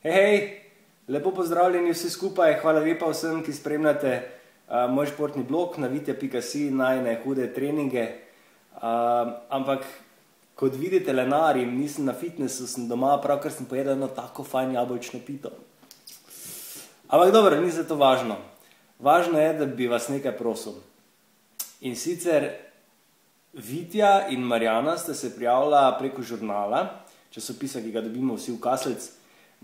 Hej, lepo pozdravljeni vsi skupaj, hvala lepa vsem, ki spremljate moj športni blog na vitja.si, najine hude treninge. Ampak, kot vidite, lenarim, nisem na fitnessu, sem doma, pravkar sem pojedel eno tako fajn jabolčno pito. Ampak dobro, ni za to važno. Važno je, da bi vas nekaj prosil. In sicer Vitja in Marjana sta se prijavila preko žurnala, časopisa, ki ga dobimo vsi v Kaselc,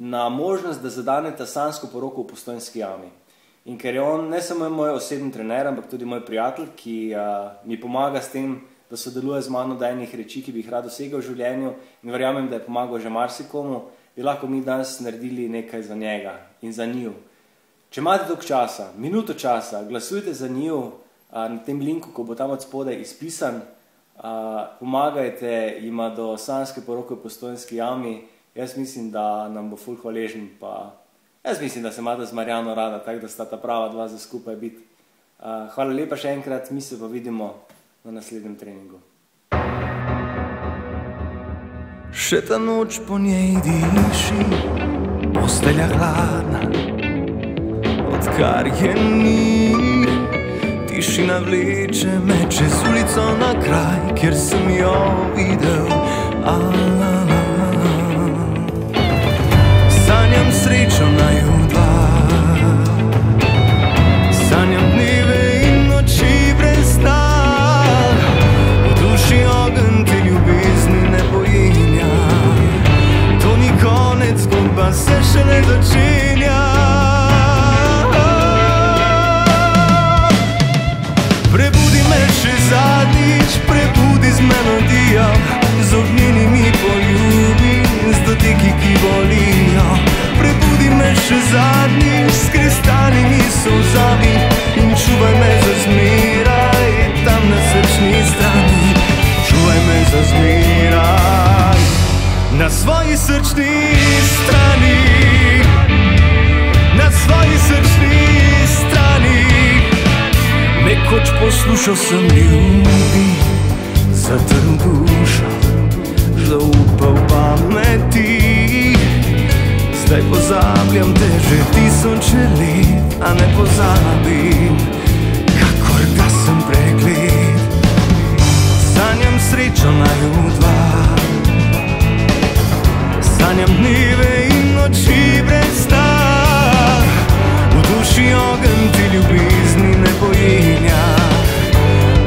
na možnost, da zadaneta sanjsko poroko v Postojnski jami. In ker je on ne samo moj osebni trener, ampak tudi moj prijatelj, ki mi pomaga s tem, da sodeluje z mano do enih reči, ki bi jih rad dosegel v življenju, in verjamem, da je pomagal že marsikomu, bi lahko mi danes naredili nekaj za njega in za njiju. Če imate toliko časa, minuto časa, glasujte za njiju na tem linku, ko bo tam od spodaj izpisan, pomagajte jima do sanjske poroke v Postojnski jami. Jaz mislim, da nam bo ful hvaležen, pa jaz mislim, da se imate z Marjano rada, tako da sta ta prava dva za skupaj biti. Hvala lepa še enkrat, mi se pa vidimo na naslednjem treningu. Še ta noč po njej diši, postelja hladna, odkar je ni. Tišina vleče me čez ulico na kraj, kjer sem jo videl. Sanjam srečo naju dva, sanjam dneve in noči brez sna. V duši ogenj te ljubezni ne pojenja, to ni konec, zgodba se šele začenja. Prebudi me še zadnjič, prebudi z melodijo, z ognjenimi poljubi, z dotiki, ki bolijo. Prebudi me še zadnjič, s kristalnimi solzami in čuvaj me za zmeraj, tam na srčni strani. Čuvaj me za zmeraj, na svoji srčni strani. Na svoji srčni strani. Nekoč poslušal sem ljubi, zatrl dušo, zaupal pameti. Zdaj pozabljam te že tisoče let, a ne pozabim, kakor da sem pregled. Sanjam srečo naju dva, sanjam dneve in noči brez sna. V duši ogenj te ljubezni ne pojenja,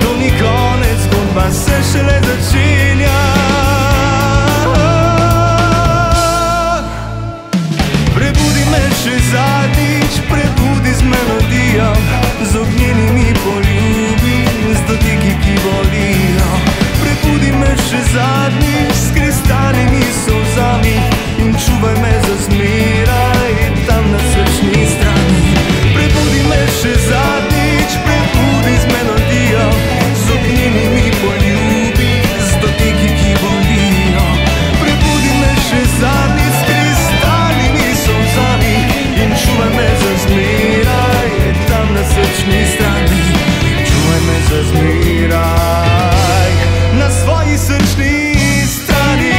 to ni konec, zgodba se šele začenja. Prebudi me še zadnjič, prebudi z melodijo, z ognjenimi poljubi, z dotiki, ki bolijo. Prebudi me še zadnjič, s kristalnimi solzami in čuvaj me za zmeraj, tam na srčni strani. Prebudi me še zadnjič, prebudi z melodijo, z ognjenimi poljubi, z dotiki, ki bolijo. Prebudi me še zadnjič, s kristalnimi solzami in čuvaj me za zmeraj, tam na srčni strani. Čuvaj me za zmeraj, na svoji srčni strani.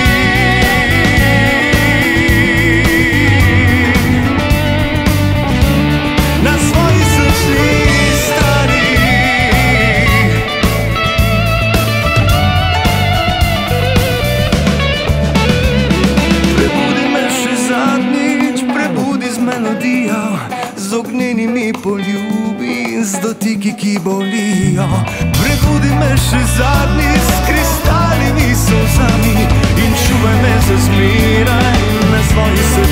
Z ognjenimi poljubi, z dotiki, ki bolijo. Prebudi me še zadnjič, s kristalnimi solzami in čuvaj me za zmeraj, na svoji srčni strani.